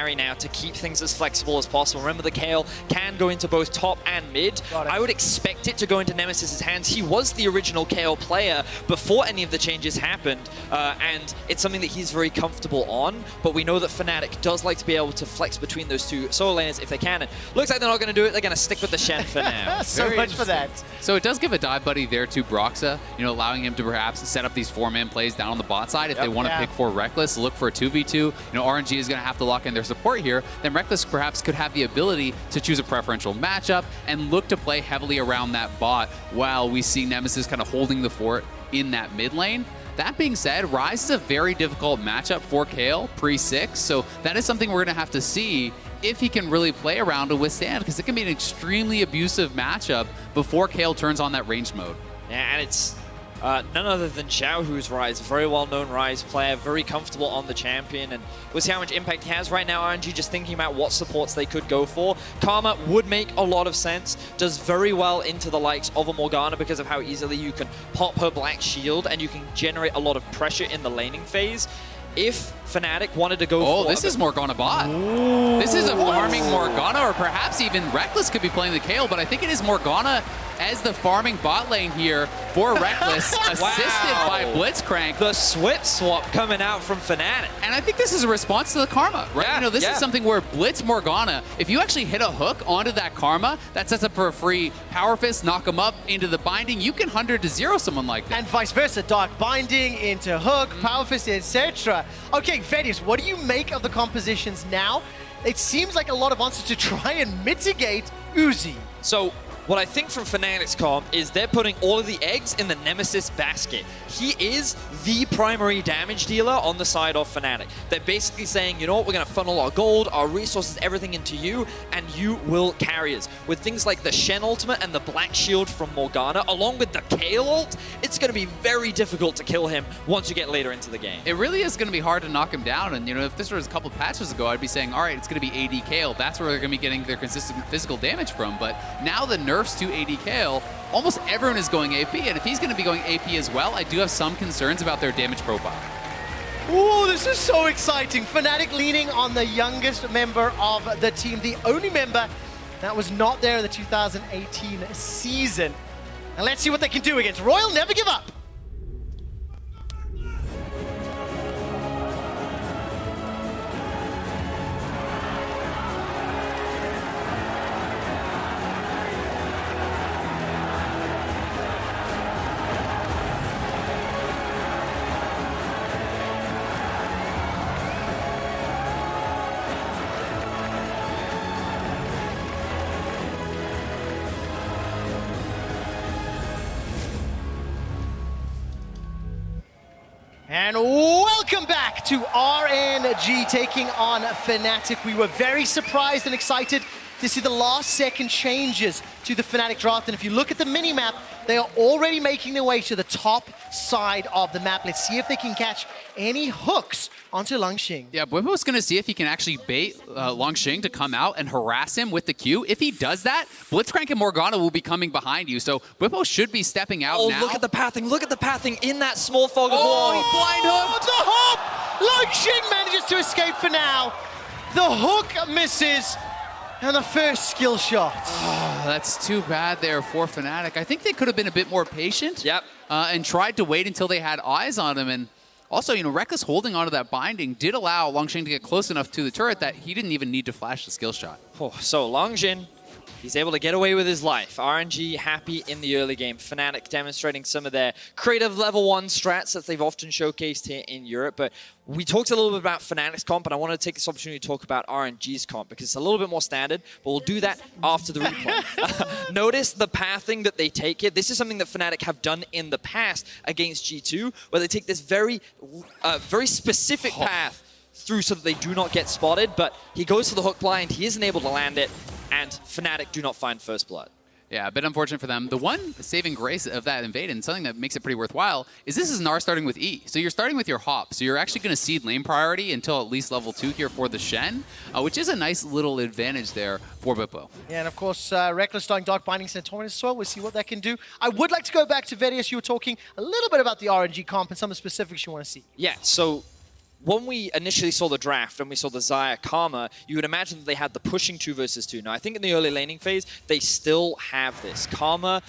carry now to keep things as flexible as possible. Remember, the Kayle can go into both top and mid. I would expect it to go into Nemesis's hands. He was the original Kayle player before any of the changes happened, and it's something that he's very comfortable on, but we know that Fnatic does like to be able to flex between those two solo laners if they can. And looks like they're not going to do it. They're going to stick with the Shen for now. So much for that. So it does give a dive buddy there to Broxah, allowing him to perhaps set up these 4-man plays down on the bot side. If they want to pick for Rekkles, look for a 2v2. RNG is going to have to lock in their support here. Then Rekkles perhaps could have the ability to choose a preferential matchup and look to play heavily around that bot while we see Nemesis kind of holding the fort in that mid lane. That being said, Ryze is a very difficult matchup for Kayle pre-6, so that is something we're going to have to see if he can really play around to withstand, because it can be an extremely abusive matchup before Kayle turns on that ranged mode. Yeah, and it's none other than XiaoHu's Ryze, very well-known Ryze player, very comfortable on the champion, and we'll see how much impact he has. Right now, RNG just thinking about what supports they could go for. Karma would make a lot of sense, does very well into the likes of a Morgana because of how easily you can pop her black shield and you can generate a lot of pressure in the laning phase. If Fnatic wanted to go for... this is Morgana bot. Ooh, this is a farming Morgana, or perhaps even Rekkles could be playing the Kayle, but I think it is Morgana as the farming bot lane here for Rekkles, assisted by Blitzcrank. The Swip swap coming out from Fnatic. And I think this is a response to the Karma, right? Yeah, This is something where Blitz Morgana, if you actually hit a hook onto that Karma, that sets up for a free Power Fist, knock him up into the binding. You can 100-0 someone like that. And vice versa, Dark Binding into hook, Power Fist, etc. Okay, Vedius, what do you make of the compositions now? It seems like a lot of answers to try and mitigate Uzi. So what I think from Fnatic's comp is they're putting all of the eggs in the Nemesis basket. He is the primary damage dealer on the side of Fnatic. They're basically saying, you know what, we're going to funnel our gold, our resources, everything into you, and you will carry us. With things like the Shen ultimate and the Black Shield from Morgana, along with the Kayle ult, it's going to be very difficult to kill him once you get later into the game. It really is going to be hard to knock him down, and if this was a couple patches ago, I'd be saying, all right, it's going to be AD Kayle. That's where they're going to be getting their consistent physical damage from, but now the nerfs to AD Kayle, almost everyone is going AP, and if he's going to be going AP as well, I do have some concerns about their damage profile. Ooh, this is so exciting. Fnatic leaning on the youngest member of the team, the only member that was not there in the 2018 season. And let's see what they can do against Royal Never Give Up. And welcome back to RNG taking on Fnatic. We were very surprised and excited to see the last second changes to the Fnatic draft. And if you look at the mini-map, they are already making their way to the top side of the map. Let's see if they can catch any hooks onto Langx. Yeah, Bwipo's going to see if he can actually bait Langx to come out and harass him with the Q. If he does that, Blitzcrank and Morgana will be coming behind you. So Bwipo should be stepping out now. Look at the pathing. Look at the pathing in that small fog of war. Oh, he blind hooked. The hop! Langx manages to escape for now. The hook misses. And the first skill shot. Oh, that's too bad there for Fnatic. I think they could have been a bit more patient. Yep. And tried to wait until they had eyes on him. And also, Rekkles holding onto that binding did allow Langx to get close enough to the turret that he didn't even need to flash the skill shot. Oh, so Langx, he's able to get away with his life. RNG happy in the early game. Fnatic demonstrating some of their creative level 1 strats that they've often showcased here in Europe. But we talked a little bit about Fnatic's comp, and I want to take this opportunity to talk about RNG's comp because it's a little bit more standard, but we'll do that after the replay. Notice the pathing that they take here. This is something that Fnatic have done in the past against G2, where they take this very specific path through so that they do not get spotted, but he goes for the hook blind, he isn't able to land it, and Fnatic do not find first blood. Yeah, a bit unfortunate for them. The one saving grace of that invade, and something that makes it pretty worthwhile, is this is Gnar starting with E. So you're starting with your hop. So you're actually going to cede lane priority until at least level 2 here for the Shen, which is a nice little advantage there for Bwipo. Yeah, and of course, Rekkles starting Dark Binding Centaurus as well. We'll see what that can do. I would like to go back to Vedius. You were talking a little bit about the RNG comp and some of the specifics you want to see. Yeah, so when we initially saw the draft and we saw the Xayah Karma, you would imagine that they had the pushing 2 versus 2. Now, I think in the early laning phase, they still have this. Karma,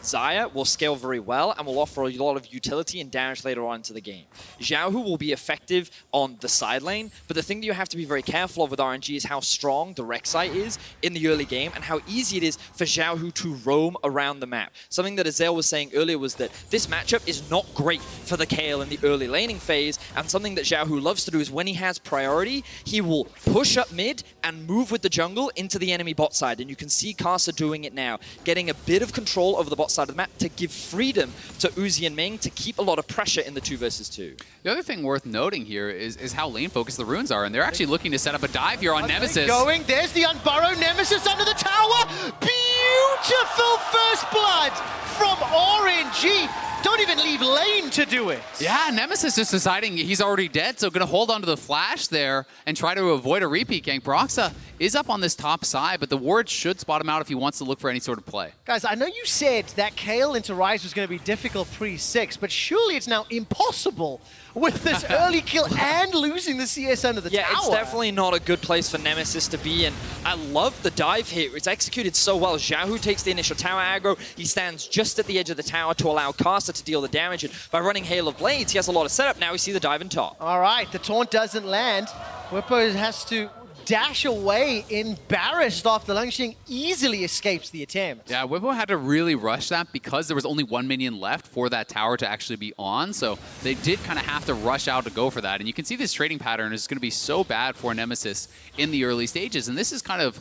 Xayah will scale very well and will offer a lot of utility and damage later on into the game. XiaoHu will be effective on the side lane, but the thing that you have to be very careful of with RNG is how strong the Rek'Sai is in the early game and how easy it is for XiaoHu to roam around the map. Something that Azael was saying earlier was that this matchup is not great for the Kayle in the early laning phase, and something that XiaoHu loves to do is when he has priority, he will push up mid and move with the jungle into the enemy bot side, and you can see Karsa doing it now, getting a bit of control over the bot side of the map to give freedom to Uzi and Ming to keep a lot of pressure in the 2 versus 2. The other thing worth noting here is how lane focused the runes are, and they're actually looking to set up a dive here on Nemesis. There's the unburrowed Nemesis under the tower. Beautiful first blood from RNG. Don't even leave lane to do it. Yeah, Nemesis is deciding he's already dead, so going to hold onto the flash there and try to avoid a repeat gank. Broxah is up on this top side, but the ward should spot him out if he wants to look for any sort of play. Guys, I know you said that Kayle into Ryze was going to be difficult pre-6, but surely it's now impossible with this early kill and losing the CS under the tower. Yeah, it's definitely not a good place for Nemesis to be in. I love the dive here. It's executed so well. XiaoHu takes the initial tower aggro. He stands just at the edge of the tower to allow Karsa to deal the damage. And by running Hail of Blades, he has a lot of setup. Now we see the dive in top. All right, the taunt doesn't land. Bwipo has to dash away, embarrassed after Langx easily escapes the attempt. Yeah, Bwipo had to really rush that because there was only 1 minion left for that tower to actually be on, so they did kind of have to rush out to go for that. And you can see this trading pattern is going to be so bad for Nemesis in the early stages, and this is kind of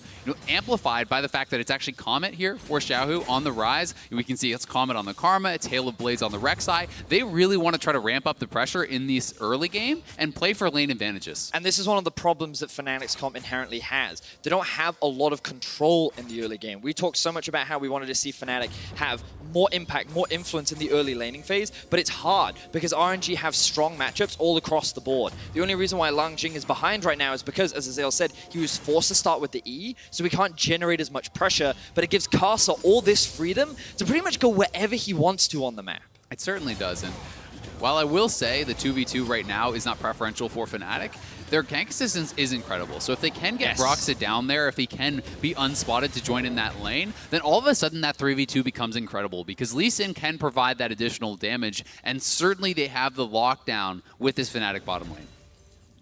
amplified by the fact that it's actually Comet here for XiaoHu on the Ryze. We can see it's Comet on the Karma, it's Hail of Blades on the Rek'Sai. They really want to try to ramp up the pressure in this early game and play for lane advantages. And this is one of the problems that Fnatic's comp inherently has. They don't have a lot of control in the early game. We talked so much about how we wanted to see Fnatic have more impact, more influence in the early laning phase, but it's hard because RNG have strong matchups all across the board. The only reason why Langx is behind right now is because, as Azael said, he was forced to start with the E, so he can't generate as much pressure, but it gives Karsa all this freedom to pretty much go wherever he wants to on the map. It certainly doesn't. While I will say the 2v2 right now is not preferential for Fnatic, their gank assistance is incredible. So if they can get Broxah down there, if he can be unspotted to join in that lane, then all of a sudden that 3v2 becomes incredible because Lee Sin can provide that additional damage, and certainly they have the lockdown with this Fnatic bottom lane.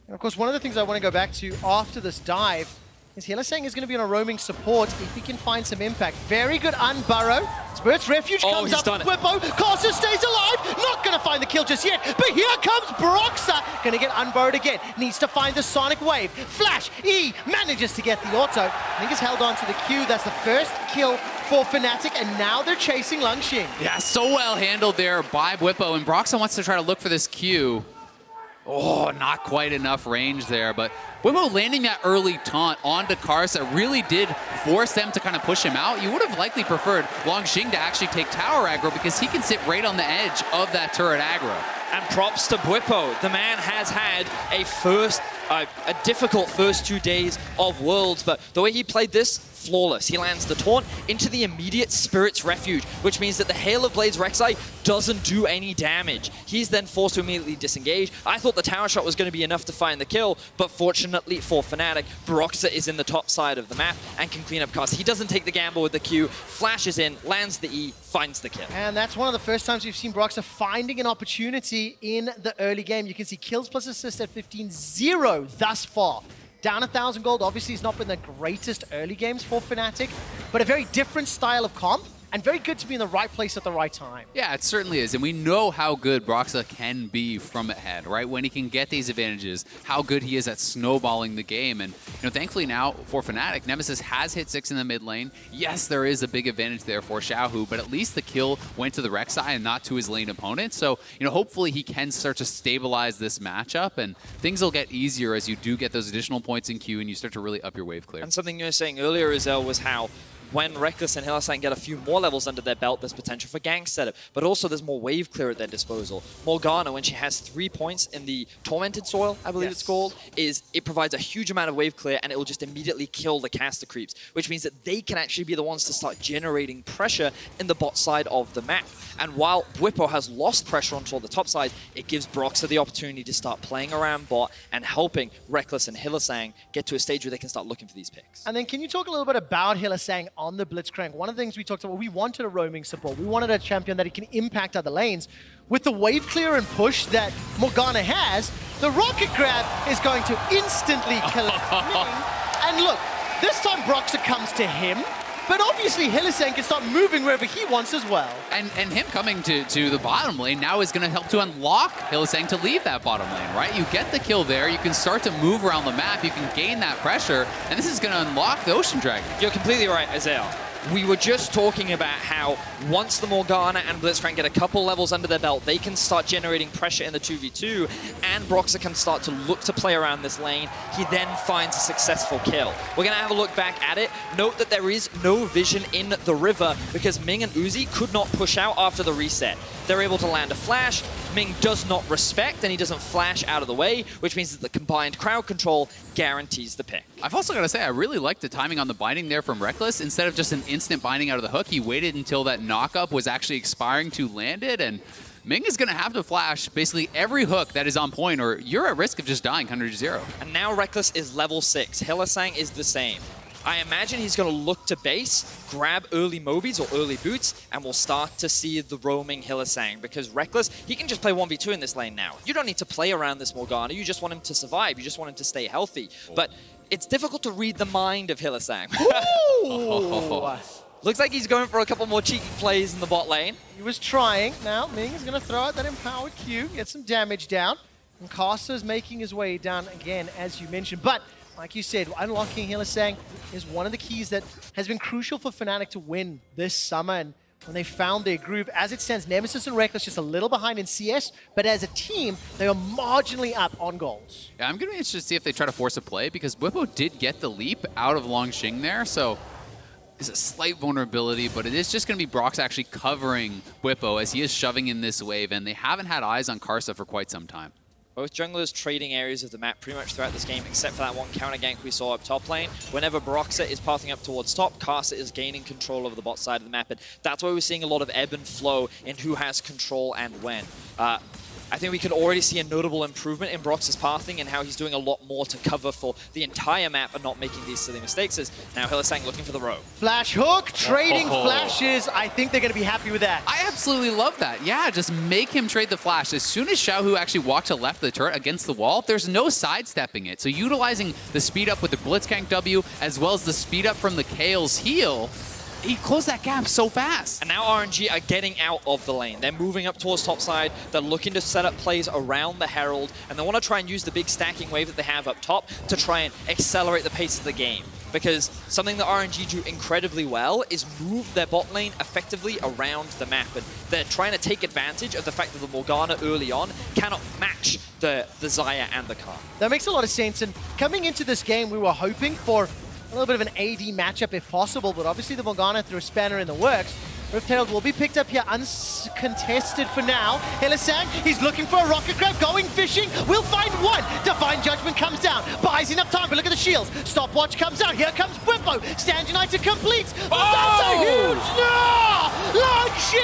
And of course, one of the things I want to go back to after this dive is Hylissang is going to be on a roaming support if he can find some impact. Very good unburrow. Spirit's Refuge comes up with Bwipo. Karsa stays alive. Not going to find the kill just yet. But here comes Broxah. Going to get unburrowed again. Needs to find the Sonic Wave. Flash. E manages to get the auto. I think he's held on to the Q. That's the first kill for Fnatic. And now they're chasing Langx. Yeah, so well handled there by Bwipo. And Broxah wants to try to look for this Q. Oh, not quite enough range there, but Bwipo landing that early taunt onto Karsa really did force them to kind of push him out. You would have likely preferred Langx to actually take tower aggro because he can sit right on the edge of that turret aggro. And props to Bwipo. The man has had a difficult first 2 days of Worlds, but the way he played this, flawless. He lands the taunt into the immediate Spirit's Refuge, which means that the Hail of Blades Rek'Sai doesn't do any damage. He's then forced to immediately disengage. I thought the tower shot was going to be enough to find the kill, but fortunately for Fnatic, Broxah is in the top side of the map and can clean up Karsa. He doesn't take the gamble with the Q, flashes in, lands the E, finds the kill. And that's one of the first times we've seen Broxah finding an opportunity in the early game. You can see kills plus assist at 15-0 thus far. Down 1,000 gold, obviously it's not been the greatest early games for Fnatic, but a very different style of comp, and very good to be in the right place at the right time. Yeah, it certainly is, and we know how good Broxah can be from ahead, right? When he can get these advantages, how good he is at snowballing the game, and thankfully now for Fnatic, Nemesis has hit 6 in the mid lane. Yes, there is a big advantage there for XiaoHu, but at least the kill went to the Rek'Sai and not to his lane opponent, so hopefully he can start to stabilize this matchup, and things will get easier as you do get those additional points in queue and you start to really up your wave clear. And something you were saying earlier, Azael, was how when Rekkles and Hylissang get a few more levels under their belt, there's potential for gank setup, but also there's more wave clear at their disposal. Morgana, when she has 3 points in the Tormented Soil, I believe it's called, it provides a huge amount of wave clear and it will just immediately kill the caster creeps, which means that they can actually be the ones to start generating pressure in the bot side of the map. And while Bwipo has lost pressure onto the top side, it gives Broxah the opportunity to start playing around bot and helping Rekkles and Hylissang get to a stage where they can start looking for these picks. And then can you talk a little bit about Hylissang on the Blitzcrank? One of the things we talked about, we wanted a roaming support. We wanted a champion that can impact other lanes. With the wave clear and push that Morgana has, the rocket grab is going to instantly kill Ming. And look, this time Broxah comes to him, but obviously Hylissang can start moving wherever he wants as well. And him coming to the bottom lane now is going to help to unlock Hylissang to leave that bottom lane, right? You get the kill there, you can start to move around the map, you can gain that pressure, and this is going to unlock the Ocean Dragon. You're completely right, Azael. We were just talking about how once the Morgana and Blitzcrank get a couple levels under their belt, they can start generating pressure in the 2v2, and Broxah can start to look to play around this lane. He then finds a successful kill. We're going to have a look back at it. Note that there is no vision in the river because Ming and Uzi could not push out after the reset. They're able to land a flash. Ming does not respect, and he doesn't flash out of the way, which means that the combined crowd control guarantees the pick. I've also got to say, I really like the timing on the binding there from Rekkles. Instead of just an instant binding out of the hook, he waited until that knock-up was actually expiring to land it, and Ming is going to have to flash basically every hook that is on point, or you're at risk of just dying 100-0. And now Rekkles is level 6. Hylissang is the same. I imagine he's going to look to base, grab early Mobies or early boots, and we'll start to see the roaming Hylissang, because Rekkles, he can just play 1v2 in this lane now. You don't need to play around this Morgana, you just want him to survive, you just want him to stay healthy. But it's difficult to read the mind of Hylissang. Looks like he's going for a couple more cheeky plays in the bot lane. He was trying. Now Ming is going to throw out that empowered Q, get some damage down. And Karsa is making his way down again, as you mentioned. But like you said, unlocking Hylissang is one of the keys that has been crucial for Fnatic to win this summer. And when they found their groove, as it stands, Nemesis and Rekkles just a little behind in CS, but as a team, they are marginally up on goals. Yeah, I'm going to be interested to see if they try to force a play, because Bwipo did get the leap out of Langx there, so it's a slight vulnerability, but it is just going to be Broxah actually covering Bwipo as he is shoving in this wave, and they haven't had eyes on Karsa for quite some time. Both junglers trading areas of the map pretty much throughout this game, except for that one counter gank we saw up top lane. Whenever Broxah is pathing up towards top, Karsa is gaining control over the bot side of the map, and that's why we're seeing a lot of ebb and flow in who has control and when. I think we can already see a notable improvement in Broxah's pathing and how he's doing a lot more to cover for the entire map and not making these silly mistakes. As now Hylissang looking for the row. Flash hook, trading flashes. I think they're going to be happy with that. I absolutely love that. Yeah, just make him trade the flash. As soon as XiaoHu actually walked to left of the turret against the wall, there's no sidestepping it. So utilizing the speed up with the Blitzcrank W, as well as the speed up from the Kayle's heal, he closed that gap so fast. And now RNG are getting out of the lane. They're moving up towards top side. They're looking to set up plays around the Herald, and they want to try and use the big stacking wave that they have up top to try and accelerate the pace of the game. Because something that RNG do incredibly well is move their bot lane effectively around the map. And they're trying to take advantage of the fact that the Morgana early on cannot match the Xayah and the Karsa. That makes a lot of sense. And coming into this game, we were hoping for a little bit of an AD matchup if possible, but obviously the Morgana threw a spanner in the works. Rift Herald will be picked up here uncontested for now. Hylissang, he's looking for a rocket grab, going fishing, will find one. Divine Judgment comes down, buys enough time, but look at the shields. Stopwatch comes out, here comes Bwipo. Stand United completes. That's a huge Gnar! Langx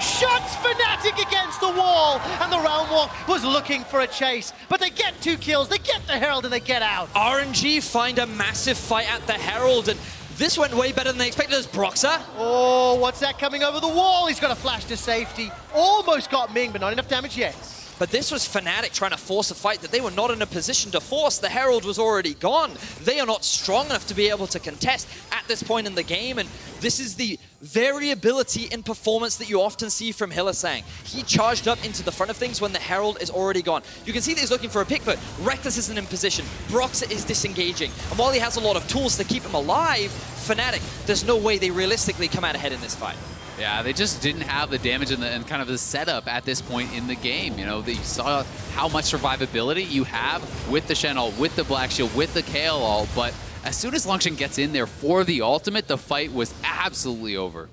shuts Fnatic against the wall, and the Realm Walk was looking for a chase, but they get 2 kills, they get the Herald, and they get out. RNG find a massive fight at the Herald, and this went way better than they expected as Broxah. Oh, what's that coming over the wall? He's got a flash to safety. Almost got Ming, but not enough damage yet. But this was Fnatic trying to force a fight that they were not in a position to force. The Herald was already gone. They are not strong enough to be able to contest at this point in the game, and this is the variability in performance that you often see from Hylissang. He charged up into the front of things when the Herald is already gone. You can see that he's looking for a pick, but Rekkles isn't in position. Broxah is disengaging. And while he has a lot of tools to keep him alive, Fnatic, there's no way they realistically come out ahead in this fight. Yeah, they just didn't have the damage and kind of the setup at this point in the game. You know, they saw how much survivability you have with the Shen ult, with the Black Shield, with the Kayle ult, but as soon as Langx gets in there for the ultimate, the fight was absolutely over.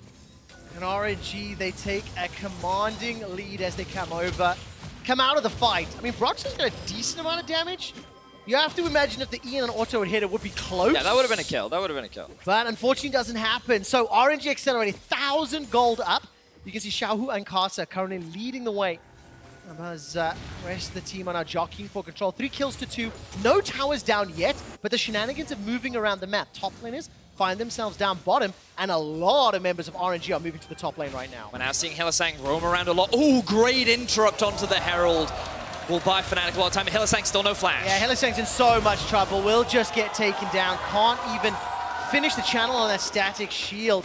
And RNG, they take a commanding lead as they come out of the fight. I mean, Broxah's got a decent amount of damage. You have to imagine if the Ian and Auto had hit, it would be close. Yeah, that would have been a kill. That would have been a kill. But unfortunately, doesn't happen. So RNG accelerated 1,000 gold up. You can see XiaoHu and Karsa currently leading the way. As the rest of the team are now jockeying for control. 3 kills to 2. No towers down yet, but the shenanigans are moving around the map. Top laners find themselves down bottom, and a lot of members of RNG are moving to the top lane right now. We're now seeing Hylissang roam around a lot. Oh, great interrupt onto the Herald. Will buy Fnatic a lot of time, but Hylissang still no flash. Yeah, Hylissang's in so much trouble. Will just get taken down. Can't even finish the channel on that static shield.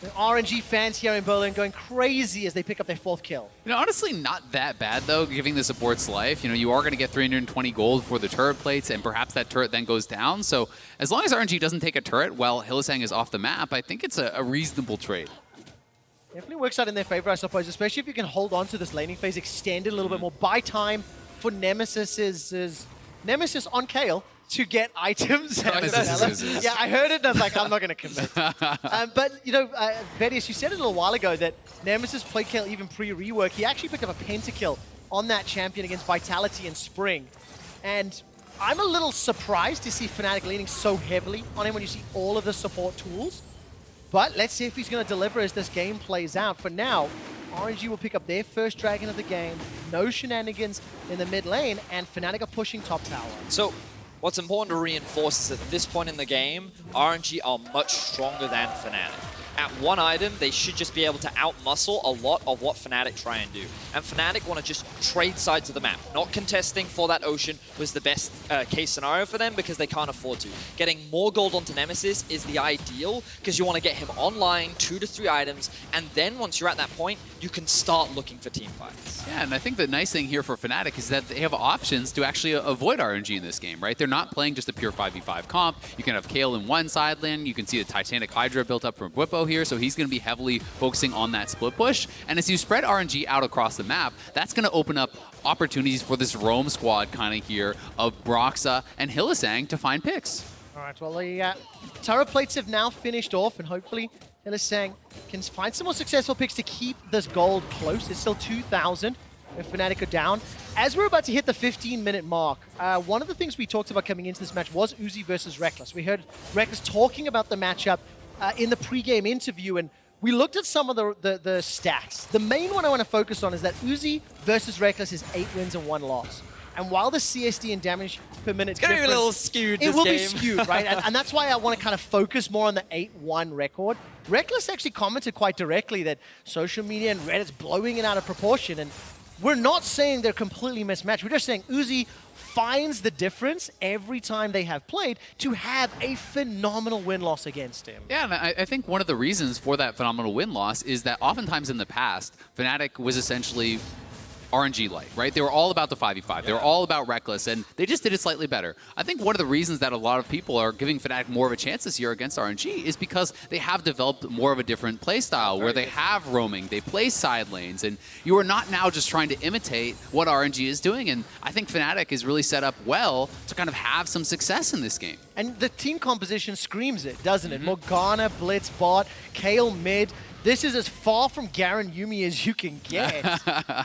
The RNG fans here in Berlin going crazy as they pick up their 4th kill. You know, honestly, not that bad, though, giving the support's life. You know, you are going to get 320 gold for the turret plates, and perhaps that turret then goes down. So as long as RNG doesn't take a turret while Hylissang is off the map, I think it's a reasonable trade. Definitely works out in their favor, I suppose, especially if you can hold on to this laning phase, extend it a little bit more, buy time for Nemesis on Kayle to get items. Yeah, I heard it and I was like, I'm not going to commit. But, you know, Vedius, you said it a little while ago that Nemesis played Kayle even pre-rework. He actually picked up a pentakill on that champion against Vitality in Spring. And I'm a little surprised to see Fnatic leaning so heavily on him when you see all of the support tools. But let's see if he's going to deliver as this game plays out. For now, RNG will pick up their first dragon of the game. No shenanigans in the mid lane, and Fnatic are pushing top tower. So what's important to reinforce is that at this point in the game, RNG are much stronger than Fnatic. At one item, they should just be able to outmuscle a lot of what Fnatic try and do. And Fnatic want to just trade sides of the map. Not contesting for that ocean was the best case scenario for them because they can't afford to. Getting more gold onto Nemesis is the ideal because you want to get him online, 2 to 3 items, and then once you're at that point, you can start looking for team fights. Yeah, and I think the nice thing here for Fnatic is that they have options to actually avoid RNG in this game, right? They're not playing just a pure 5v5 comp. You can have Kayle in one side lane. You can see the Titanic Hydra built up from Bwipo here, so he's going to be heavily focusing on that split push. And as you spread RNG out across the map, that's going to open up opportunities for this roam squad kind of here of Broxah and Hylissang to find picks. All right, well, the turret plates have now finished off, and hopefully Hylissang can find some more successful picks to keep this gold close. It's still 2,000 if Fnatic are down. As we're about to hit the 15-minute mark, one of the things we talked about coming into this match was Uzi versus Rekkles. We heard Rekkles talking about the matchup in the pre-game interview, and we looked at some of the stats. The main one I want to focus on is that Uzi versus Rekkles is 8 wins and 1 loss. And while the CSD and damage per minute it's going to be a little skewed it will be skewed, right? and that's why I want to kind of focus more on the 8-1 record. Rekkles actually commented quite directly that social media and Reddit's blowing it out of proportion, and we're not saying they're completely mismatched. We're just saying Uzi finds the difference every time they have played to have a phenomenal win-loss against him. Yeah, and I think one of the reasons for that phenomenal win-loss is that oftentimes in the past, Fnatic was essentially RNG light, right? They were all about the 5v5. Yeah. They were all about Rekkles, and they just did it slightly better. I think one of the reasons that a lot of people are giving Fnatic more of a chance this year against RNG is because they have developed more of a different play style where they have roaming, they play side lanes, and you are not now just trying to imitate what RNG is doing, and I think Fnatic is really set up well to kind of have some success in this game. And the team composition screams it, doesn't it? Morgana, Blitz, bot, Kayle mid. This is as far from Garen Yuumi as you can get.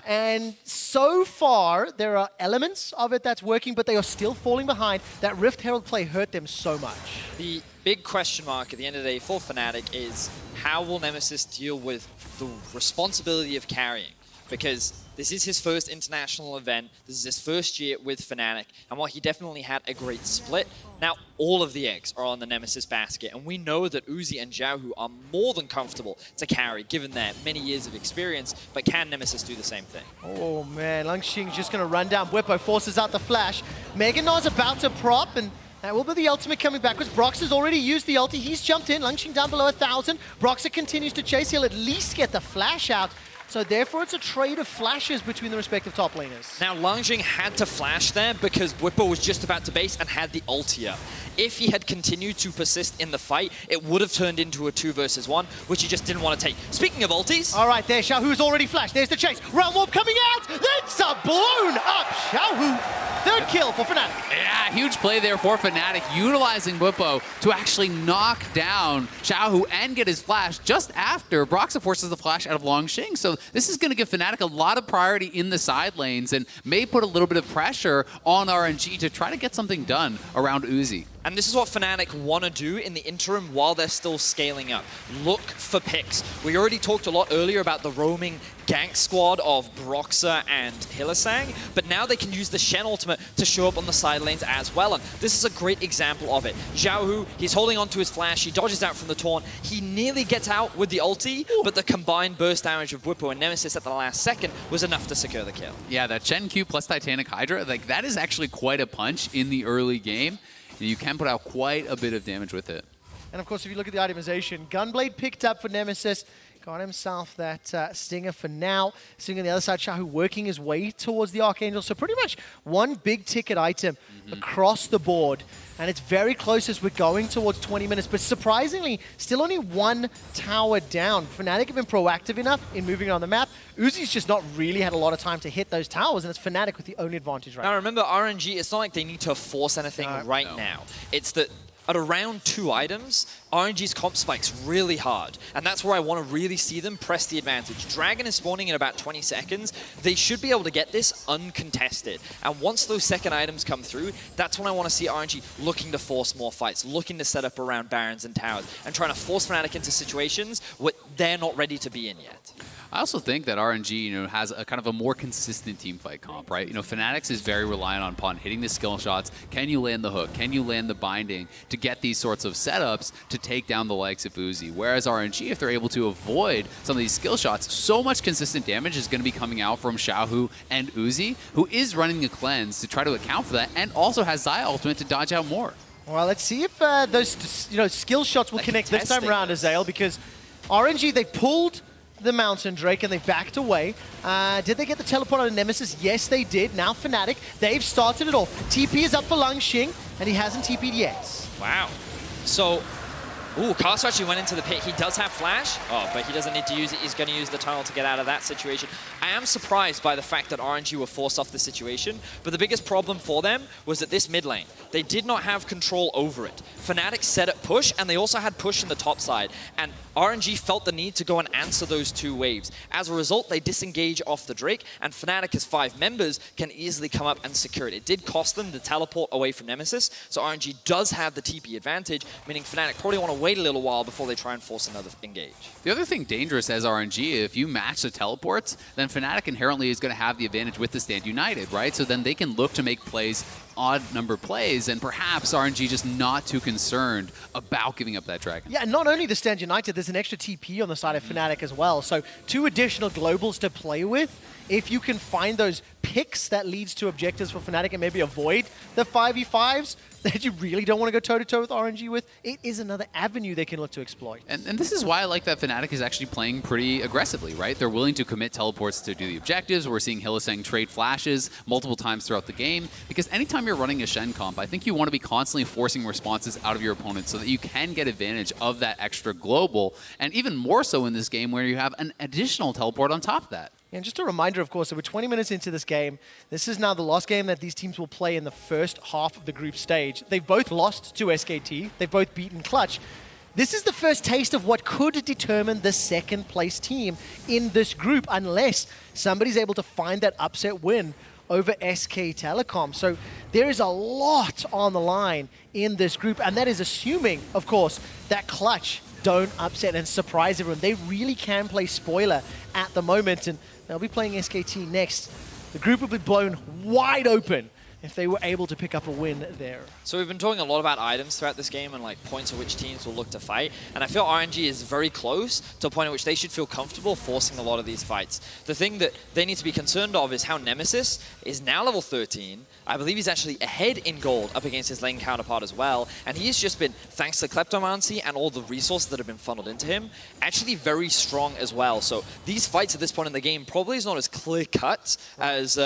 And so far, there are elements of it that's working, but they are still falling behind. That Rift Herald play hurt them so much. The big question mark at the end of the day for Fnatic is how will Nemesis deal with the responsibility of carrying? Because this is his first international event. This is his first year with Fnatic. And while he definitely had a great split, now all of the eggs are on the Nemesis basket. And we know that Uzi and XiaoHu are more than comfortable to carry, given their many years of experience. But can Nemesis do the same thing? Oh, man. Langxing's just going to run down. Bwipo forces out the flash. Gnar's about to prop, and that will be the ultimate coming backwards. Broxah's already used the ulti. He's jumped in. Langxing down below 1,000. Broxah continues to chase. He'll at least get the flash out. So therefore, it's a trade of flashes between the respective top laners. Now, Langx had to flash there because Bwipo was just about to base and had the ulti up. If he had continued to persist in the fight, it would have turned into a 2 versus 1, which he just didn't want to take. Speaking of ultis... All right, there's XiaoHu's already flashed. There's the chase. Realm Warp coming out. That's a blown up XiaoHu. Third kill for Fnatic. Yeah, huge play there for Fnatic, utilizing Bwipo to actually knock down XiaoHu and get his flash just after Broxah forces the flash out of Langx. So this is going to give Fnatic a lot of priority in the side lanes and may put a little bit of pressure on RNG to try to get something done around Uzi. And this is what Fnatic want to do in the interim while they're still scaling up. Look for picks. We already talked a lot earlier about the roaming gank squad of Broxah and Hylissang, but now they can use the Shen ultimate to show up on the side lanes as well. And this is a great example of it. XiaoHu, he's holding onto his flash, he dodges out from the taunt, he nearly gets out with the ulti, but the combined burst damage of Bwipo and Nemesis at the last second was enough to secure the kill. Yeah, that Shen Q plus Titanic Hydra, like that is actually quite a punch in the early game. You can put out quite a bit of damage with it. And of course, if you look at the itemization, Gunblade picked up for Nemesis, got himself that Stinger for now. Stinger on the other side, XiaoHu working his way towards the Archangel. So pretty much one big ticket item across the board. And it's very close as we're going towards 20 minutes. But surprisingly, still only one tower down. Fnatic have been proactive enough in moving on the map. Uzi's just not really had a lot of time to hit those towers, and it's Fnatic with the only advantage right now. Now remember, RNG, it's not like they need to force anything now. It's that at around 2 items, RNG's comp spikes really hard, and that's where I want to really see them press the advantage. Dragon is spawning in about 20 seconds. They should be able to get this uncontested, and once those second items come through, that's when I want to see RNG looking to force more fights, looking to set up around Barons and Towers, and trying to force Fnatic into situations where they're not ready to be in yet. I also think that RNG, has a kind of a more consistent team fight comp, right? Fnatic's is very reliant upon hitting the skill shots. Can you land the hook? Can you land the binding to get these sorts of setups to take down the likes of Uzi? Whereas RNG, if they're able to avoid some of these skill shots, so much consistent damage is going to be coming out from XiaoHu and Uzi, who is running a cleanse to try to account for that, and also has Xayah ultimate to dodge out more. Well, let's see if those skill shots will connect this time around, Azael, because RNG, they pulled the Mountain Drake and they backed away. Did they get the teleport on Nemesis? Yes, they did. Now Fnatic, they've started it off. TP is up for Langx, and he hasn't TP'd yet. Wow. So, Karsa actually went into the pit. He does have flash, but he doesn't need to use it. He's going to use the tunnel to get out of that situation. I am surprised by the fact that RNG were forced off the situation, but the biggest problem for them was that this mid lane, they did not have control over it. Fnatic set up push, and they also had push in the top side, and RNG felt the need to go and answer those 2 waves. As a result, they disengage off the Drake, and Fnatic as 5 members can easily come up and secure it. It did cost them the teleport away from Nemesis, so RNG does have the TP advantage, meaning Fnatic probably want to wait a little while before they try and force another engage. The other thing dangerous as RNG, if you match the teleports, then Fnatic inherently is going to have the advantage with the Stand United, right? So then they can look to make plays, odd number plays, and perhaps RNG just not too concerned about giving up that Dragon. Yeah, and not only the Stand United, there's an extra TP on the side of Fnatic as well. So 2 additional globals to play with. If you can find those picks that leads to objectives for Fnatic and maybe avoid the 5v5s that you really don't want to go toe-to-toe with RNG with, it is another avenue they can look to exploit. And this is why I like that Fnatic is actually playing pretty aggressively, right? They're willing to commit teleports to do the objectives. We're seeing Hylissang trade flashes multiple times throughout the game, because anytime you're running a Shen comp, I think you want to be constantly forcing responses out of your opponent so that you can get advantage of that extra global, and even more so in this game where you have an additional teleport on top of that. And just a reminder, of course, that we're 20 minutes into this game. This is now the last game that these teams will play in the first half of the group stage. They've both lost to SKT. They've both beaten Clutch. This is the first taste of what could determine the second place team in this group, unless somebody's able to find that upset win over SK Telecom. So there is a lot on the line in this group, and that is assuming, of course, that Clutch don't upset and surprise everyone. They really can play spoiler at the moment, and they'll be playing SKT next. The group will be blown wide open if they were able to pick up a win there. So we've been talking a lot about items throughout this game and like points at which teams will look to fight. And I feel RNG is very close to a point at which they should feel comfortable forcing a lot of these fights. The thing that they need to be concerned of is how Nemesis is now level 13. I believe he's actually ahead in gold up against his lane counterpart as well. And he's just been, thanks to Kleptomancy and all the resources that have been funneled into him, actually very strong as well. So these fights at this point in the game probably is not as clear-cut as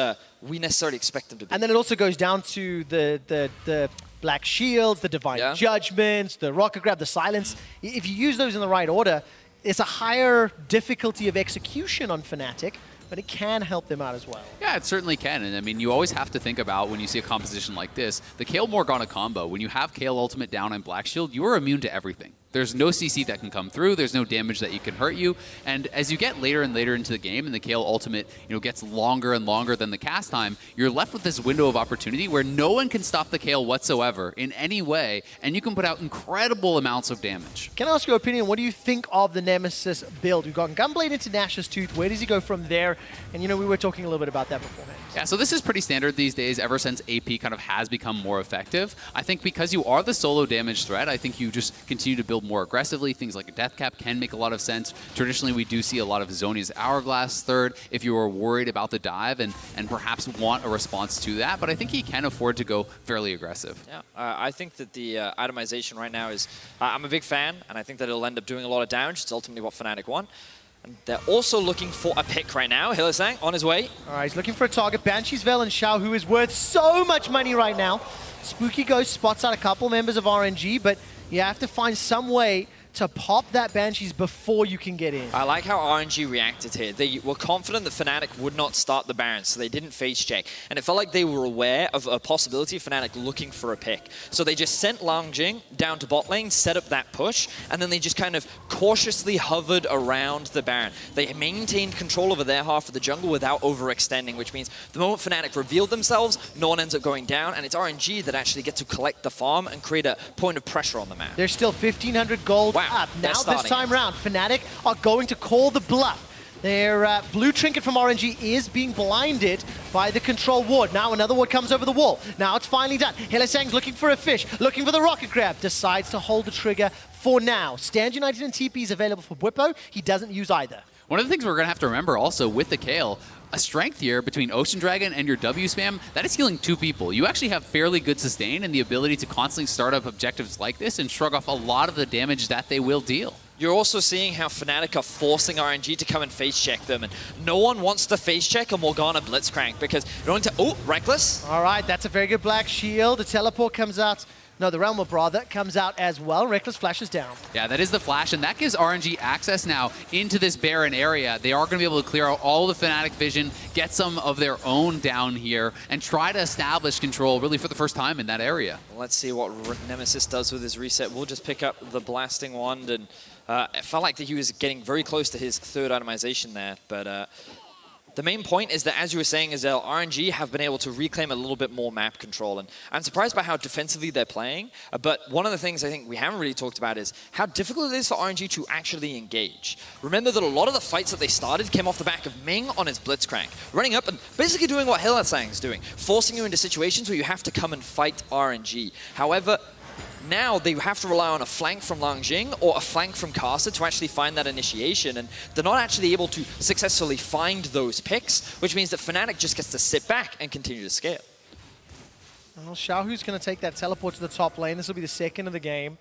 we necessarily expect them to be. And then it also goes down to the Black Shields, the Divine Judgments, the Rocket Grab, the Silence. If you use those in the right order, it's a higher difficulty of execution on Fnatic, but it can help them out as well. Yeah, it certainly can. And I mean, you always have to think about when you see a composition like this, the Kayle Morgana combo. When you have Kayle ultimate down and Black Shield, you are immune to everything. There's no CC that can come through. There's no damage that you can hurt you. And as you get later and later into the game and the Kayle ultimate, gets longer and longer than the cast time, you're left with this window of opportunity where no one can stop the Kayle whatsoever in any way, and you can put out incredible amounts of damage. Can I ask your opinion? What do you think of the Nemesis build? We've got Gunblade into Nash's Tooth. Where does he go from there? And we were talking a little bit about that beforehand. Yeah, so this is pretty standard these days ever since AP kind of has become more effective. I think because you are the solo damage threat, I think you just continue to build more aggressively. Things like a Death Cap can make a lot of sense. Traditionally, we do see a lot of Zhonya's Hourglass third if you are worried about the dive and perhaps want a response to that, but I think he can afford to go fairly aggressive. Yeah, I think that the itemization right now is, I'm a big fan, and I think that it'll end up doing a lot of damage. It's ultimately what Fnatic want. And they're also looking for a pick right now. Hylissang on his way. All right, he's looking for a target. Banshee's Veil and XiaoHu is worth so much money right now. Spooky Ghost spots out a couple members of RNG, but you have to find some way to pop that Banshees before you can get in. I like how RNG reacted here. They were confident that Fnatic would not start the Baron, so they didn't face check. And it felt like they were aware of a possibility of Fnatic looking for a pick. So they just sent Langx down to bot lane, set up that push, and then they just kind of cautiously hovered around the Baron. They maintained control over their half of the jungle without overextending, which means the moment Fnatic revealed themselves, no one ends up going down, and it's RNG that actually gets to collect the farm and create a point of pressure on the map. There's still 1,500 gold up. Now this time round, Fnatic are going to call the bluff. Their blue trinket from RNG is being blinded by the control ward. Now another ward comes over the wall. Now it's finally done. Hylissang's looking for a fish, looking for the rocket grab. Decides to hold the trigger for now. Stand United and TP is available for Bwipo. He doesn't use either. One of the things we're going to have to remember also with the Kayle, a strength here between Ocean Dragon and your W spam, that is healing 2 people. You actually have fairly good sustain and the ability to constantly start up objectives like this and shrug off a lot of the damage that they will deal. You're also seeing how Fnatic are forcing RNG to come and face check them, and no one wants to face check a Morgana Blitzcrank because you're going to, Rekkles. All right, that's a very good Black Shield. The teleport comes out. No, the Realm of Brother comes out as well. Rekkles flashes down. Yeah, that is the flash, and that gives RNG access now into this Baron area. They are going to be able to clear out all the Fnatic vision, get some of their own down here, and try to establish control really for the first time in that area. Let's see what Nemesis does with his reset. We'll just pick up the Blasting Wand, and it felt like that he was getting very close to his third itemization there, but the main point is that, as you were saying, Azael, RNG have been able to reclaim a little bit more map control. And I'm surprised by how defensively they're playing. But one of the things I think we haven't really talked about is how difficult it is for RNG to actually engage. Remember that a lot of the fights that they started came off the back of Ming on his Blitzcrank, running up and basically doing what Hylissang's doing, forcing you into situations where you have to come and fight RNG. However, now they have to rely on a flank from Langx or a flank from Karsa to actually find that initiation, and they're not actually able to successfully find those picks, which means that Fnatic just gets to sit back and continue to scale. Well, XiaoHu's going to take that teleport to the top lane. This will be the second of the game.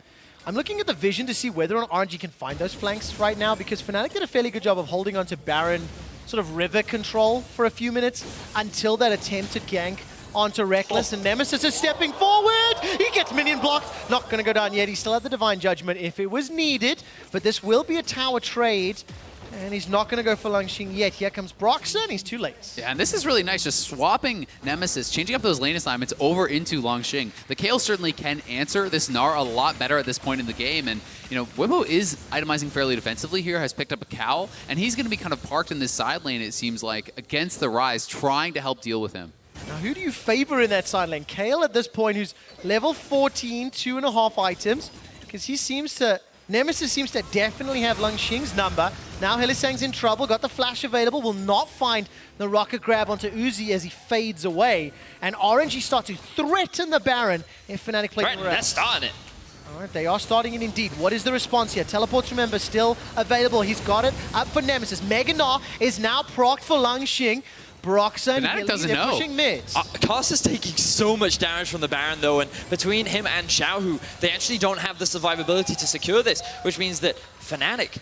I'm looking at the vision to see whether or not RNG can find those flanks right now, because Fnatic did a fairly good job of holding on to Baron sort of river control for a few minutes until that attempted gank onto Rekkles, and Nemesis is stepping forward. He gets minion blocked. Not going to go down yet. He still had the Divine Judgment if it was needed, but this will be a tower trade, and he's not going to go for Langx yet. Here comes Broxah, and he's too late. Yeah, and this is really nice, just swapping Nemesis, changing up those lane assignments over into Langx. The Kayle certainly can answer this Gnar a lot better at this point in the game, and Bwipo is itemizing fairly defensively here, has picked up a cow, and he's going to be kind of parked in this side lane, it seems like, against the Ryze, trying to help deal with him. Now, who do you favor in that side lane? Kayle at this point, who's level 14, 2.5 items, because Nemesis seems to definitely have Langxing's number. Now Hylissang's in trouble, got the flash available, will not find the rocket grab onto Uzi as he fades away. And RNG start to threaten the Baron if Fnatic play correct. They're starting it. All right, they are starting it indeed. What is the response here? Teleports, remember, still available. He's got it up for Nemesis. Gnar is now procced for Langx. Broxah and Fnatic doesn't they're know. pushing mid. Karsa's taking so much damage from the Baron though, and between him and XiaoHu, they actually don't have the survivability to secure this, which means that Fnatic,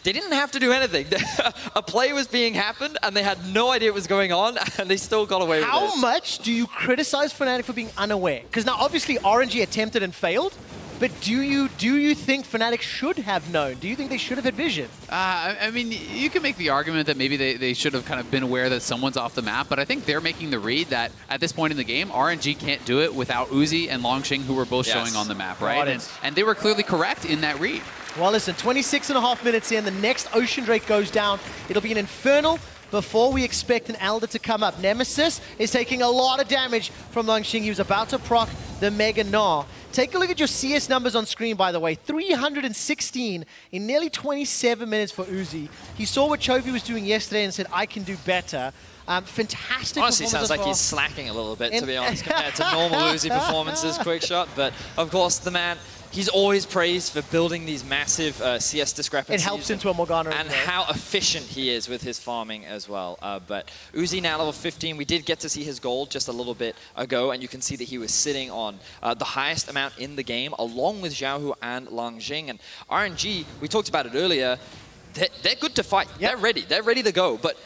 they didn't have to do anything. A play was being happened, and they had no idea what was going on, and they still got away with it. How much do you criticize Fnatic for being unaware? Because now, obviously, RNG attempted and failed, but do you think Fnatic should have known? Do you think they should have had vision? I mean, you can make the argument that maybe they should have kind of been aware that someone's off the map, but I think they're making the read that at this point in the game, RNG can't do it without Uzi and Langx, who were both showing on the map, right? And they were clearly correct in that read. Well, listen, 26.5 minutes in, the next Ocean Drake goes down. It'll be an Infernal before we expect an Elder to come up. Nemesis is taking a lot of damage from Langx. He was about to proc the Gnar. Take a look at your CS numbers on screen, by the way. 316 in nearly 27 minutes for Uzi. He saw what Chovy was doing yesterday and said, I can do better. Fantastic. Honestly, sounds like he's slacking a little bit, to be honest, compared to normal Uzi performances, QuickShot. But, of course, the man, he's always praised for building these massive CS discrepancies. It helps into a Morgana. And how efficient he is with his farming as well. But Uzi now level 15. We did get to see his gold just a little bit ago, and you can see that he was sitting on the highest amount in the game, along with XiaoHu and Langx. And RNG, we talked about it earlier, they're good to fight. Yep. They're ready to go. But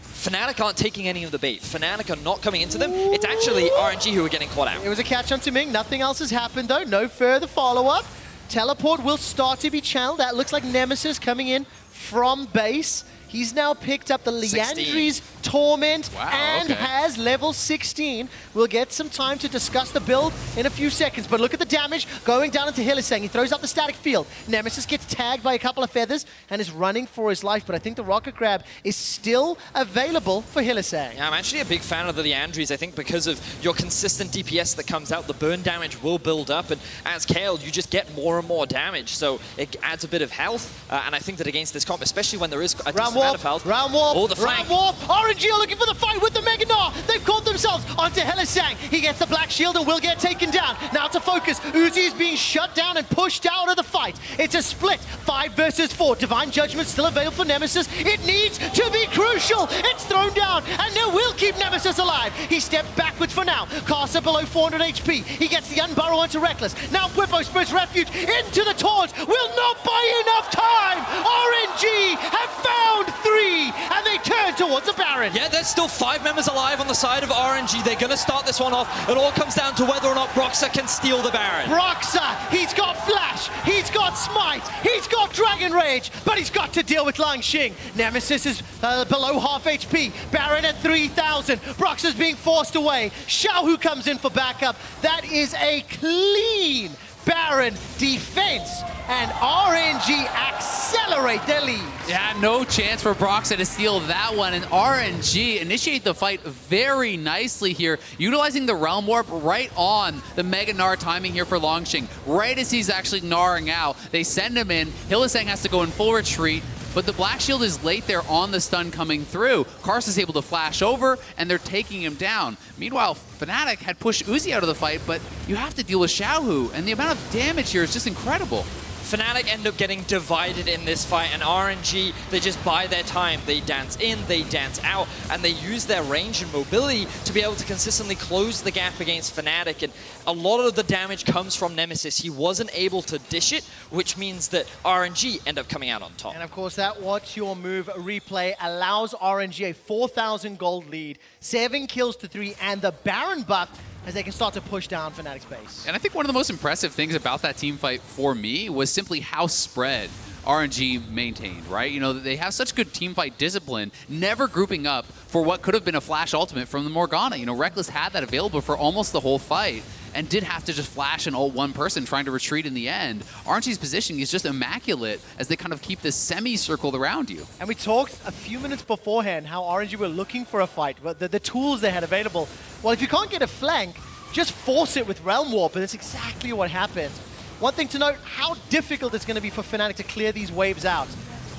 Fnatic aren't taking any of the bait. Fnatic are not coming into them. It's actually RNG who are getting caught out. It was a catch onto Ming. Nothing else has happened, though. No further follow-up. Teleport will start to be channeled. That looks like Nemesis coming in from base. He's now picked up the Liandry's Torment and has level 16. We'll get some time to discuss the build in a few seconds, but look at the damage going down into Hylissang. He throws out the static field. Nemesis gets tagged by a couple of feathers and is running for his life, but I think the rocket grab is still available for Hylissang. Yeah, I'm actually a big fan of the Liandry's. I think because of your consistent DPS that comes out, the burn damage will build up, and as Kayle, you just get more and more damage, so it adds a bit of health, and I think that against this comp, especially when there is a decent amount of health. Round warp, oh, the flank. round warp. RNG are looking for the fight with the Gnar. They've caught themselves onto Hylissang. He gets the black shield and will get taken down. Now to focus. Uzi is being shut down and pushed out of the fight. It's a split, 5 versus 4. Divine Judgment still available for Nemesis. It needs to be crucial. It's thrown down, and it will keep Nemesis alive. He stepped backwards for now. Karsa below 400 HP. He gets the unburrow onto Rekkles. Now Bwipo spreads refuge into the taunts. Will not buy enough time. RNG have found 3, and they turn towards the Baron. Yeah, there's still 5 members alive on the side of RNG. They're going to start this one off. It all comes down to whether or not Broxah can steal the Baron. Broxah, he's got Flash, he's got Smite, he's got Dragon Rage, but he's got to deal with Langx. Nemesis is below half HP. Baron at 3,000. Broxah's being forced away. XiaoHu comes in for backup. That is a clean Baron defense, and RNG accelerate their lead. Yeah, no chance for Broxah to steal that one, and RNG initiate the fight very nicely here, utilizing the Realm Warp right on the Gnar timing here for Langx. Right as he's actually gnarring out, they send him in. Hylissang has to go in full retreat, but the Black Shield is late there on the stun coming through. Karsa's able to flash over, and they're taking him down. Meanwhile, Fnatic had pushed Uzi out of the fight, but you have to deal with XiaoHu, and the amount of damage here is just incredible. Fnatic end up getting divided in this fight, and RNG, they just bide their time. They dance in, they dance out, and they use their range and mobility to be able to consistently close the gap against Fnatic, and a lot of the damage comes from Nemesis. He wasn't able to dish it, which means that RNG end up coming out on top. And of course, that What's Your Move replay allows RNG a 4,000 gold lead, 7 kills to 3, and the Baron buff as they can start to push down Fnatic's base. And I think one of the most impressive things about that team fight for me was simply how spread RNG maintained, right? You know, they have such good team fight discipline, never grouping up for what could have been a flash ultimate from the Morgana. You know, Rekkles had that available for almost the whole fight and did have to just flash and ult one person trying to retreat in the end. RNG's positioning is just immaculate as they kind of keep this semi-circled around you. And we talked a few minutes beforehand how RNG were looking for a fight, but the tools they had available. Well, if you can't get a flank, just force it with Realm Warp, and that's exactly what happened. One thing to note, how difficult it's going to be for Fnatic to clear these waves out.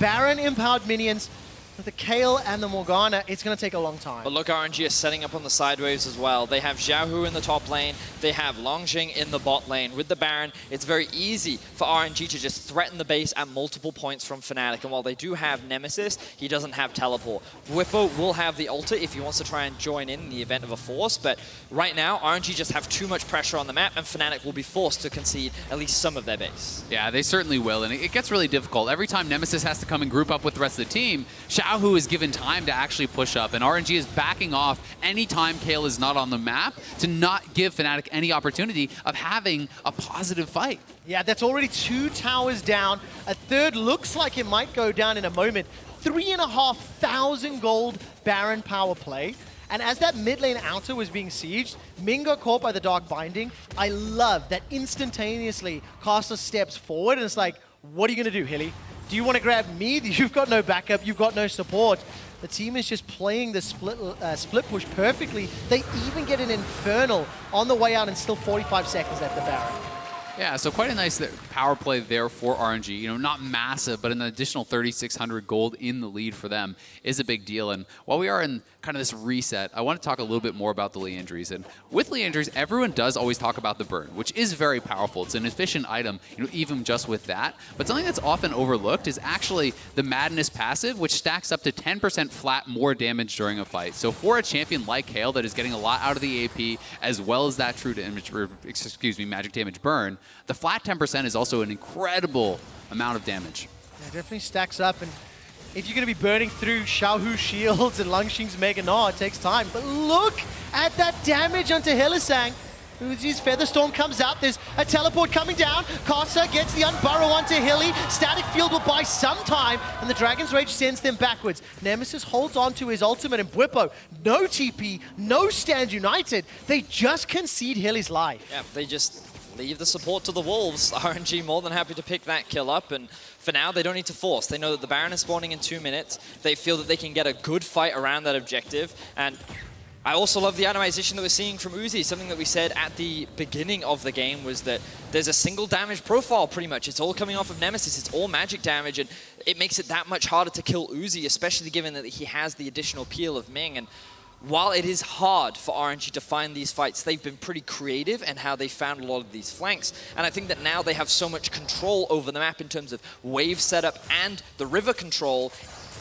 Baron-empowered minions, with the Kayle and the Morgana, it's going to take a long time. But look, RNG is setting up on the side waves as well. They have XiaoHu in the top lane. They have Langx in the bot lane. With the Baron, it's very easy for RNG to just threaten the base at multiple points from Fnatic. And while they do have Nemesis, he doesn't have teleport. Bwipo will have the ulti if he wants to try and join in the event of a force. But right now, RNG just have too much pressure on the map, and Fnatic will be forced to concede at least some of their base. Yeah, they certainly will. And it gets really difficult. Every time Nemesis has to come and group up with the rest of the team, XiaoHu is given time to actually push up, and RNG is backing off anytime Kayle is not on the map to not give Fnatic any opportunity of having a positive fight. Yeah, that's already 2 towers down. A third looks like it might go down in a moment. 3,500 gold Baron power play. And as that mid lane outer was being sieged, Ming got caught by the Dark Binding. I love that instantaneously Karsa steps forward and it's like, what are you going to do, Hilly? Do you want to grab me? You've got no backup. You've got no support. The team is just playing the split push perfectly. They even get an Infernal on the way out and still 45 seconds left the Baron. Yeah, so quite a nice power play there for RNG. You know, not massive, but an additional 3,600 gold in the lead for them is a big deal. And while we are in kind of this reset, I want to talk a little bit more about the Liandry's. And with Liandry's, everyone does always talk about the burn, which is very powerful. It's an efficient item, you know, even just with that. But something that's often overlooked is actually the Madness passive, which stacks up to 10% flat more damage during a fight. So for a champion like Kayle that is getting a lot out of the AP, as well as that true damage, or excuse me, magic damage burn, the flat 10% is also an incredible amount of damage. Yeah, it definitely stacks up. And if you're going to be burning through XiaoHu shields and Langxing's Mega Gnar, it takes time. But look at that damage onto Hylissang. Uzi's Featherstorm comes out. There's a teleport coming down. Karsa gets the Unburrow onto Hilly. Static Field will buy some time, and the Dragon's Rage sends them backwards. Nemesis holds on to his ultimate, and Bwipo, no TP, no stand united. They just concede Hilly's life. Yeah, they just leave the support to the Wolves. RNG more than happy to pick that kill up, and for now they don't need to force. They know that the Baron is spawning in 2 minutes. They feel that they can get a good fight around that objective, and I also love the itemization that we're seeing from Uzi. Something that we said at the beginning of the game was that there's a single damage profile pretty much. It's all coming off of Nemesis. It's all magic damage, and it makes it that much harder to kill Uzi, especially given that he has the additional peel of Ming. And while it is hard for RNG to find these fights, they've been pretty creative in how they found a lot of these flanks. And I think that now they have so much control over the map in terms of wave setup and the river control.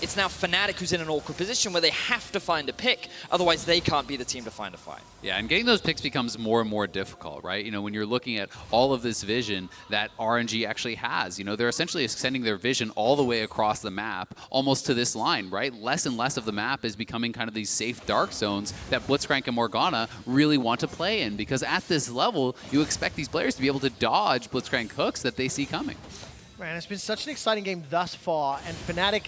It's now Fnatic who's in an awkward position where they have to find a pick, otherwise they can't be the team to find a fight. Yeah, and getting those picks becomes more and more difficult, right? You know, when you're looking at all of this vision that RNG actually has, you know, they're essentially extending their vision all the way across the map, almost to this line, right? Less and less of the map is becoming kind of these safe dark zones that Blitzcrank and Morgana really want to play in, because at this level, you expect these players to be able to dodge Blitzcrank hooks that they see coming. Man, it's been such an exciting game thus far, and Fnatic,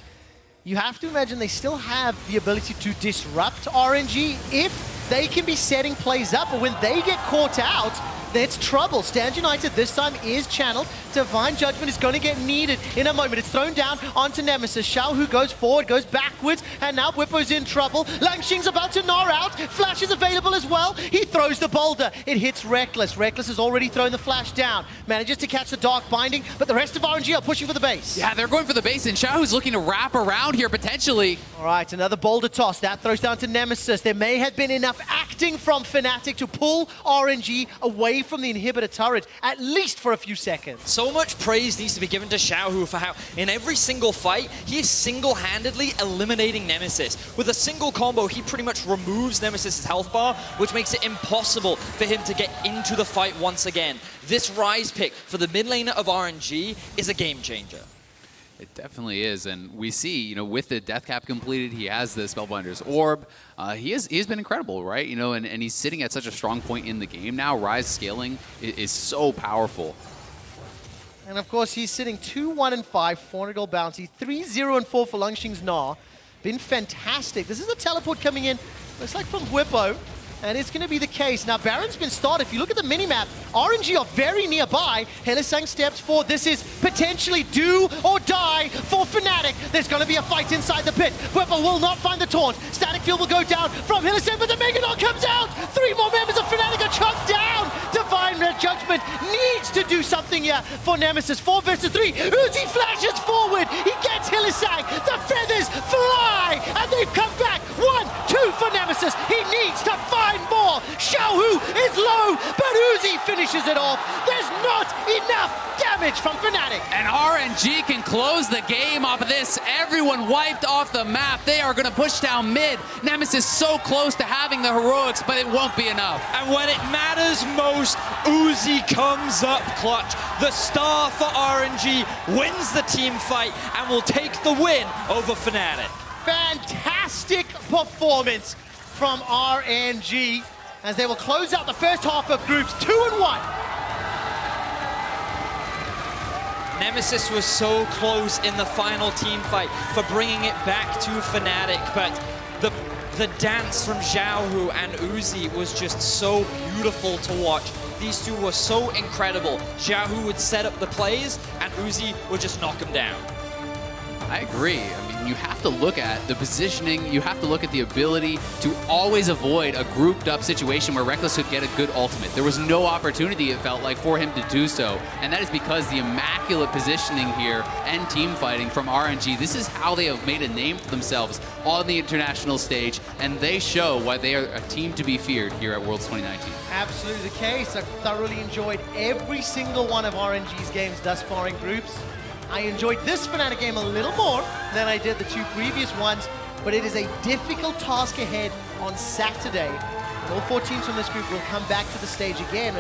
you have to imagine they still have the ability to disrupt RNG if they can be setting plays up. But when they get caught out, that's trouble. Stand United this time is channeled. Divine Judgment is going to get needed in a moment. It's thrown down onto Nemesis. XiaoHu goes forward, goes backwards, and now Bwipo's in trouble. Langxing's about to Gnar out. Flash is available as well. He throws the boulder. It hits Rekkles. Rekkles has already thrown the flash down. Manages to catch the Dark Binding, but the rest of RNG are pushing for the base. Yeah, they're going for the base, and XiaoHu's looking to wrap around here potentially. All right, another boulder toss. That throws down to Nemesis. There may have been enough acting from Fnatic to pull RNG away from the inhibitor turret, at least for a few seconds. So much praise needs to be given to XiaoHu for how, in every single fight, he is single-handedly eliminating Nemesis. With a single combo, he pretty much removes Nemesis' health bar, which makes it impossible for him to get into the fight once again. This Ryze pick for the mid laner of RNG is a game changer. It definitely is, and we see, you know, with the death cap completed, he has the Spellbinder's Orb. He's been incredible, right? You know, and he's sitting at such a strong point in the game now. Ryze scaling is so powerful. And of course, he's sitting 2-1-5, 400 gold bounty, 3-0-4 for Langxing's Gnar. Been fantastic. This is a teleport coming in, looks like from Bwipo. And it's going to be the case. Now, Baron's been started. If you look at the minimap, RNG are very nearby. Hylissang steps forward. This is potentially do or die for Fnatic. There's going to be a fight inside the pit. Bwipo will not find the taunt. Static Field will go down from Hylissang, but the Mega Gnar comes out. 3 more members of Fnatic are chucked down. Divine Divine Judgment needs to do something here for Nemesis. 4 versus 3. Uzi flashes forward. He gets Hylissang. The feathers fly, and they've come back. 1, 2 for Nemesis. He needs to find more. XiaoHu is low, but Uzi finishes it off. There's not enough damage from Fnatic. And RNG can close the game off of this. Everyone wiped off the map. They are going to push down mid. Nemesis so close to having the heroics, but it won't be enough. And when it matters most, Uzi comes up clutch. The star for RNG wins the team fight and will take the win over Fnatic. Fantastic performance from RNG as they will close out the first half of groups 2-1. Nemesis was so close in the final team fight for bringing it back to Fnatic, but the dance from XiaoHu and Uzi was just so beautiful to watch. These two were so incredible. XiaoHu would set up the plays, and Uzi would just knock him down. I agree. I mean, you have to look at the positioning. You have to look at the ability to always avoid a grouped up situation where Rekkles could get a good ultimate. There was no opportunity, it felt like, for him to do so. And that is because the immaculate positioning here and team fighting from RNG. This is how they have made a name for themselves on the international stage. And they show why they are a team to be feared here at Worlds 2019. Absolutely the case. I've thoroughly enjoyed every single one of RNG's games thus far in groups. I enjoyed this Fnatic game a little more than I did the 2 previous ones, but it is a difficult task ahead on Saturday. All 4 teams from this group will come back to the stage again.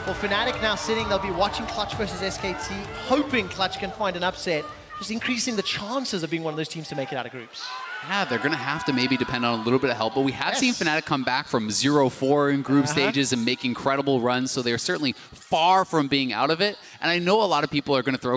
For Fnatic now sitting, they'll be watching Clutch versus SKT, hoping Clutch can find an upset, just increasing the chances of being one of those teams to make it out of groups. Yeah, they're going to have to maybe depend on a little bit of help, but we have seen Fnatic come back from 0-4 in group stages and make incredible runs, so they're certainly far from being out of it. And I know a lot of people are going to throw